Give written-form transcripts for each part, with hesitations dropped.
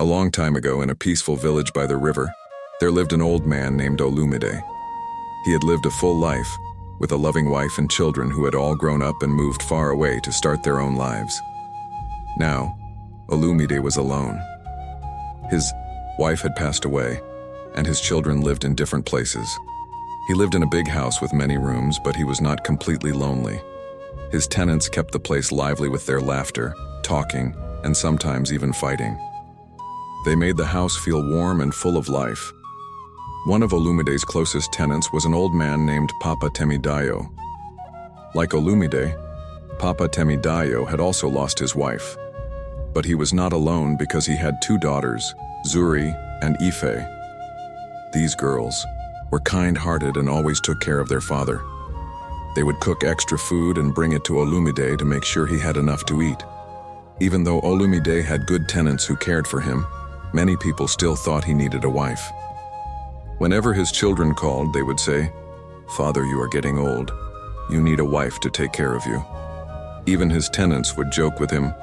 A long time ago, in a peaceful village by the river, there lived an old man named Olumide. He had lived a full life, with a loving wife and children who had all grown up and moved far away to start their own lives. Now, Olumide was alone. His wife had passed away, and his children lived in different places. He lived in a big house with many rooms, but he was not completely lonely. His tenants kept the place lively with their laughter, talking, and sometimes even fighting. They made the house feel warm and full of life. One of Olumide's closest tenants was an old man named Papa Temidayo. Like Olumide, Papa Temidayo had also lost his wife. But he was not alone because he had two daughters, Zuri and Ife. These girls were kind-hearted and always took care of their father. They would cook extra food and bring it to Olumide to make sure he had enough to eat. Even though Olumide had good tenants who cared for him, many people still thought he needed a wife. Whenever his children called, they would say, "Father, you are getting old. You need a wife to take care of you." Even his tenants would joke with him,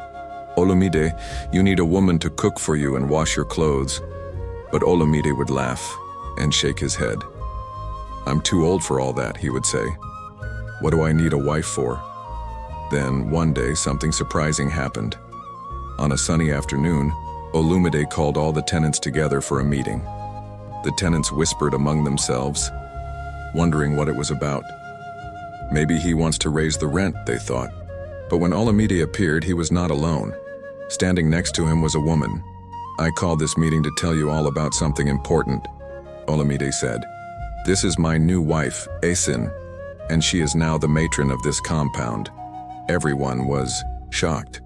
"Olumide, you need a woman to cook for you and wash your clothes." But Olumide would laugh and shake his head. "I'm too old for all that," he would say. "What do I need a wife for?" Then, one day, something surprising happened. On a sunny afternoon, Olumide called all the tenants together for a meeting. The tenants whispered among themselves, wondering what it was about. Maybe he wants to raise the rent, they thought. But when Olumide appeared, he was not alone. Standing next to him was a woman. "I called this meeting to tell you all about something important," Olumide said. "This is my new wife, Esin, and she is now the matron of this compound." Everyone was shocked.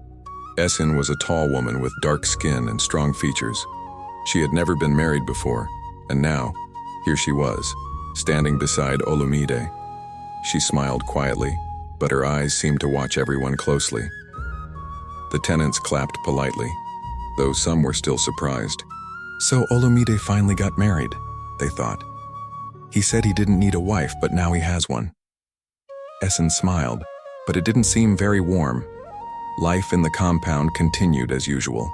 Esin was a tall woman with dark skin and strong features. She had never been married before, and now, here she was, standing beside Olumide. She smiled quietly, but her eyes seemed to watch everyone closely. The tenants clapped politely, though some were still surprised. So Olumide finally got married, they thought. He said he didn't need a wife, but now he has one. Esin smiled, but it didn't seem very warm. Life in the compound continued as usual.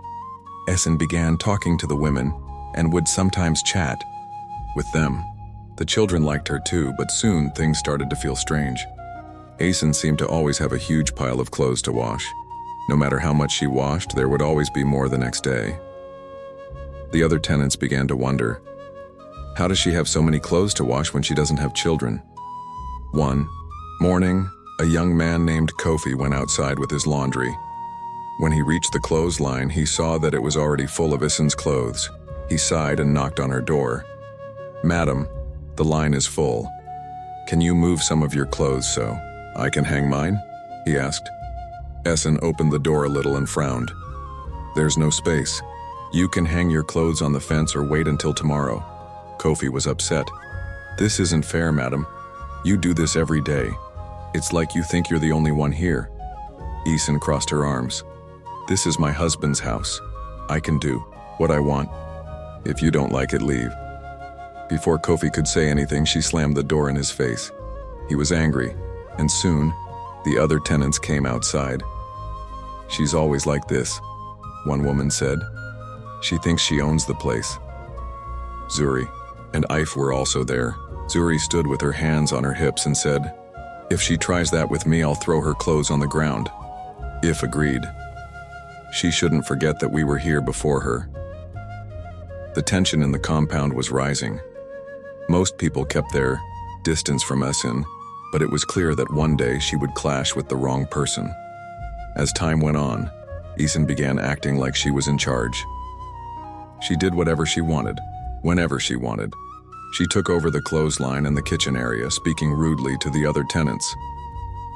Esin began talking to the women and would sometimes chat with them. The children liked her too, but soon things started to feel strange. Esin seemed to always have a huge pile of clothes to wash. No matter how much she washed, there would always be more the next day. The other tenants began to wonder, how does she have so many clothes to wash when she doesn't have children? One morning, a young man named Kofi went outside with his laundry. When he reached the clothesline, he saw that it was already full of Esin's clothes. He sighed and knocked on her door. "Madam, the line is full. Can you move some of your clothes so I can hang mine?" he asked. Esin opened the door a little and frowned. "There's no space. You can hang your clothes on the fence or wait until tomorrow." Kofi was upset. "This isn't fair, madam. You do this every day. It's like you think you're the only one here." Esin crossed her arms. "This is my husband's house. I can do what I want. If you don't like it, leave." Before Kofi could say anything, she slammed the door in his face. He was angry, and soon, the other tenants came outside. "She's always like this," one woman said. "She thinks she owns the place." Zuri and Ife were also there. Zuri stood with her hands on her hips and said, "If she tries that with me, I'll throw her clothes on the ground." Ife agreed. She shouldn't forget that we were here before her. The tension in the compound was rising. Most people kept their distance from Esin, but it was clear that one day she would clash with the wrong person. As time went on, Esin began acting like she was in charge. She did whatever she wanted, whenever she wanted. She took over the clothesline and the kitchen area, speaking rudely to the other tenants.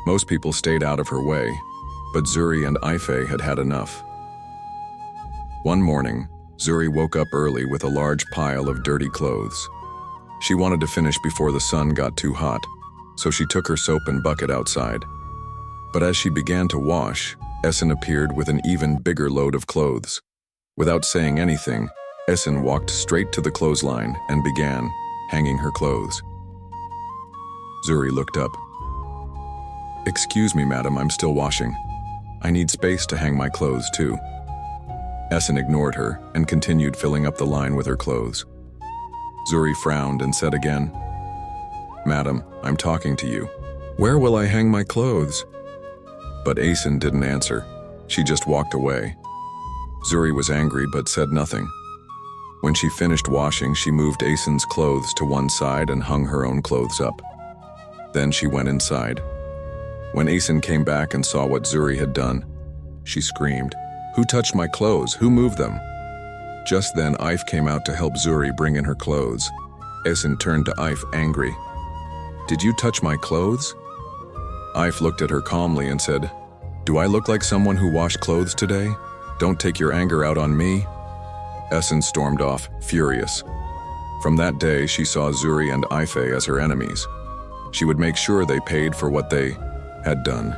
Most people stayed out of her way, but Zuri and Ife had had enough. One morning, Zuri woke up early with a large pile of dirty clothes. She wanted to finish before the sun got too hot, so she took her soap and bucket outside. But as she began to wash, Esin appeared with an even bigger load of clothes. Without saying anything, Esin walked straight to the clothesline and began hanging her clothes. Zuri looked up. "Excuse me, madam, I'm still washing. I need space to hang my clothes too." Esin ignored her and continued filling up the line with her clothes. Zuri frowned and said again, "Madam, I'm talking to you. Where will I hang my clothes?" But Esin didn't answer. She just walked away. Zuri was angry but said nothing. When she finished washing, she moved Esin's clothes to one side and hung her own clothes up. Then she went inside. When Esin came back and saw what Zuri had done, she screamed, "Who touched my clothes? Who moved them?" Just then, Eif came out to help Zuri bring in her clothes. Esin turned to Eif angry. "Did you touch my clothes?" Eif looked at her calmly and said, "Do I look like someone who washed clothes today? Don't take your anger out on me." Esin stormed off, furious. From that day, she saw Zuri and Eif as her enemies. She would make sure they paid for what they had done.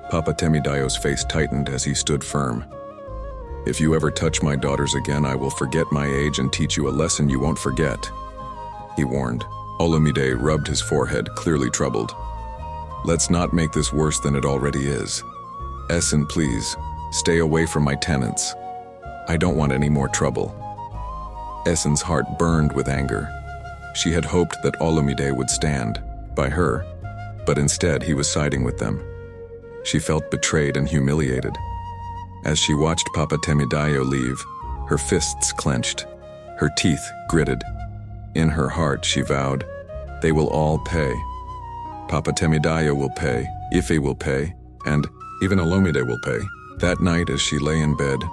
Papa Temidayo's face tightened as he stood firm. "If you ever touch my daughters again, I will forget my age and teach you a lesson you won't forget," he warned. Olumide rubbed his forehead, clearly troubled. "Let's not make this worse than it already is. Esin, please, stay away from my tenants. I don't want any more trouble." Esin's heart burned with anger. She had hoped that Olumide would stand by her, but instead he was siding with them. She felt betrayed and humiliated. As she watched Papa Temidayo leave, her fists clenched, her teeth gritted. In her heart, she vowed, "They will all pay. Papa Temidayo will pay, Ife will pay, and even Olumide will pay." That night, as she lay in bed,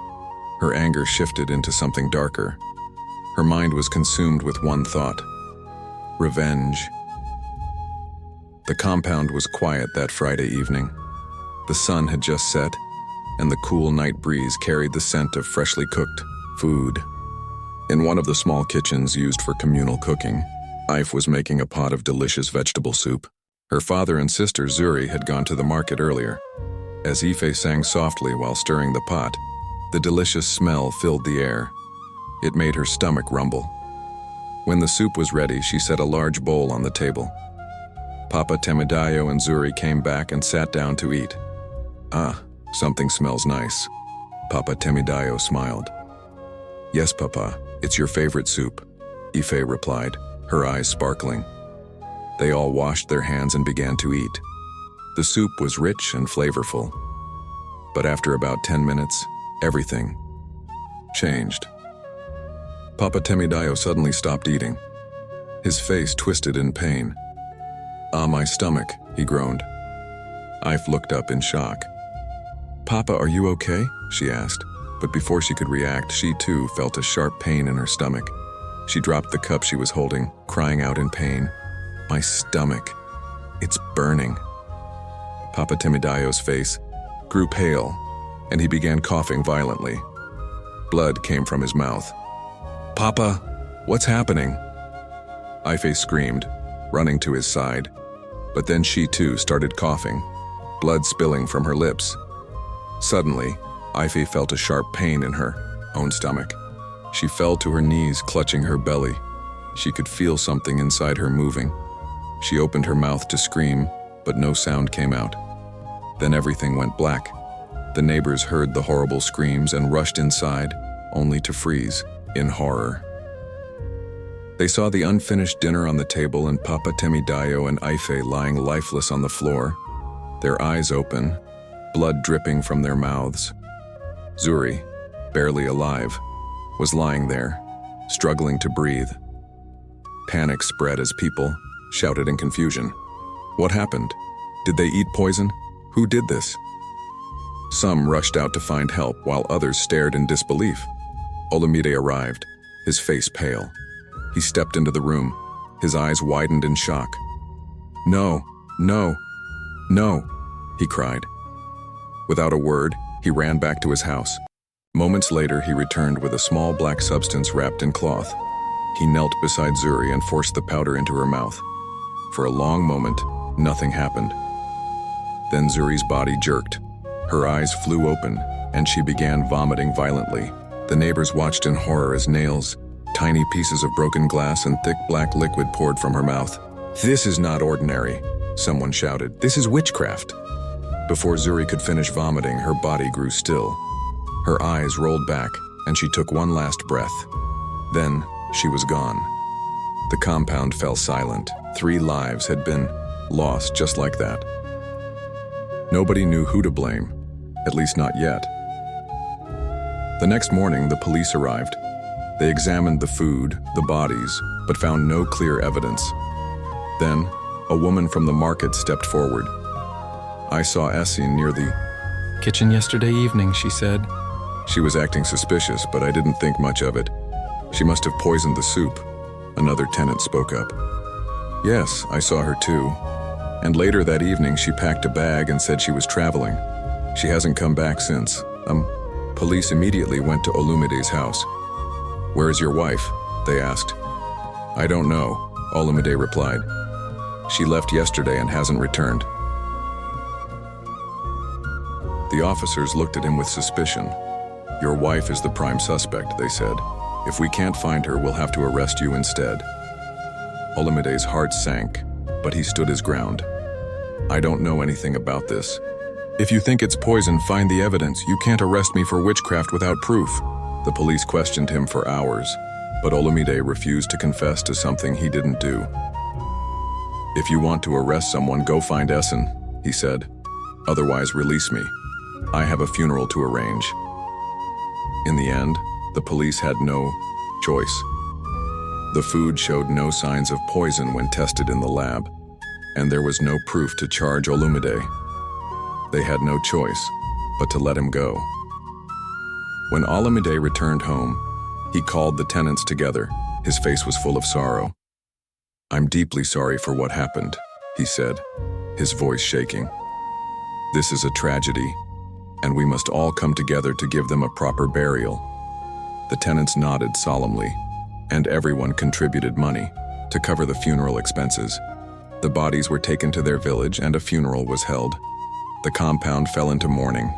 her anger shifted into something darker. Her mind was consumed with one thought: revenge. The compound was quiet that Friday evening. The sun had just set, and the cool night breeze carried the scent of freshly cooked food. In one of the small kitchens used for communal cooking, Eif was making a pot of delicious vegetable soup. Her father and sister Zuri had gone to the market earlier. As Ife sang softly while stirring the pot, the delicious smell filled the air. It made her stomach rumble. When the soup was ready, she set a large bowl on the table. Papa Temidayo and Zuri came back and sat down to eat. "Ah, something smells nice." Papa Temidayo smiled. "Yes, Papa, it's your favorite soup," Ife replied, her eyes sparkling. They all washed their hands and began to eat. The soup was rich and flavorful. But after about 10 minutes, everything changed. Papa Temidayo suddenly stopped eating. His face twisted in pain. "Ah, my stomach," he groaned. Eif looked up in shock. "Papa, are you okay?" she asked. But before she could react, she too felt a sharp pain in her stomach. She dropped the cup she was holding, crying out in pain. "My stomach, it's burning." Papa Temidayo's face grew pale, and he began coughing violently. Blood came from his mouth. "Papa, what's happening?" Ife screamed, running to his side. But then she too started coughing, blood spilling from her lips. Suddenly, Ife felt a sharp pain in her own stomach. She fell to her knees, clutching her belly. She could feel something inside her moving. She opened her mouth to scream, but no sound came out. Then everything went black. The neighbors heard the horrible screams and rushed inside, only to freeze in horror. They saw the unfinished dinner on the table and Papa Temidayo and Ife lying lifeless on the floor, their eyes open, blood dripping from their mouths. Zuri, barely alive, was lying there, struggling to breathe. Panic spread as people shouted in confusion. What happened? Did they eat poison? Who did this? Some rushed out to find help, while others stared in disbelief. Olumide arrived, his face pale. He stepped into the room, his eyes widened in shock. "No, no, no," he cried. Without a word, he ran back to his house. Moments later, he returned with a small black substance wrapped in cloth. He knelt beside Zuri and forced the powder into her mouth. For a long moment, nothing happened. Then Zuri's body jerked. Her eyes flew open, and she began vomiting violently. The neighbors watched in horror as nails, tiny pieces of broken glass, and thick black liquid poured from her mouth. "This is not ordinary," someone shouted. "This is witchcraft." Before Zuri could finish vomiting, her body grew still. Her eyes rolled back, and she took one last breath. Then, she was gone. The compound fell silent. 3 lives had been lost just like that. Nobody knew who to blame, at least not yet. The next morning, the police arrived. They examined the food, the bodies, but found no clear evidence. Then, a woman from the market stepped forward. "I saw Esin near the kitchen yesterday evening," she said. She was acting suspicious, but I didn't think much of it. She must have poisoned the soup. Another tenant spoke up. "Yes, I saw her too. And later that evening, she packed a bag and said she was traveling. She hasn't come back since." Police immediately went to Olumide's house. "Where is your wife?" they asked. "I don't know," Olumide replied. "She left yesterday and hasn't returned." The officers looked at him with suspicion. "Your wife is the prime suspect," they said. "If we can't find her, we'll have to arrest you instead." Olumide's heart sank, but he stood his ground. "I don't know anything about this. If you think it's poison, find the evidence. You can't arrest me for witchcraft without proof." The police questioned him for hours, but Olumide refused to confess to something he didn't do. "If you want to arrest someone, go find Esin," he said. "Otherwise, release me. I have a funeral to arrange." In the end, the police had no choice. The food showed no signs of poison when tested in the lab, and there was no proof to charge Olumide. They had no choice but to let him go. When Olumide returned home, he called the tenants together. His face was full of sorrow. "I'm deeply sorry for what happened," he said, his voice shaking. "This is a tragedy, and we must all come together to give them a proper burial." The tenants nodded solemnly, and everyone contributed money to cover the funeral expenses. The bodies were taken to their village and a funeral was held. The compound fell into mourning,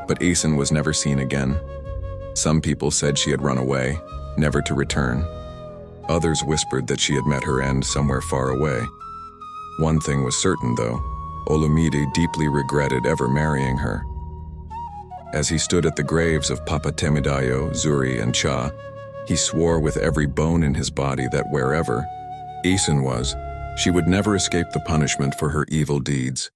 but Esin was never seen again. Some people said she had run away, never to return. Others whispered that she had met her end somewhere far away. One thing was certain, though. Olumide deeply regretted ever marrying her. As he stood at the graves of Papa Temidayo, Zuri, and Cha, he swore with every bone in his body that wherever Esin was, she would never escape the punishment for her evil deeds.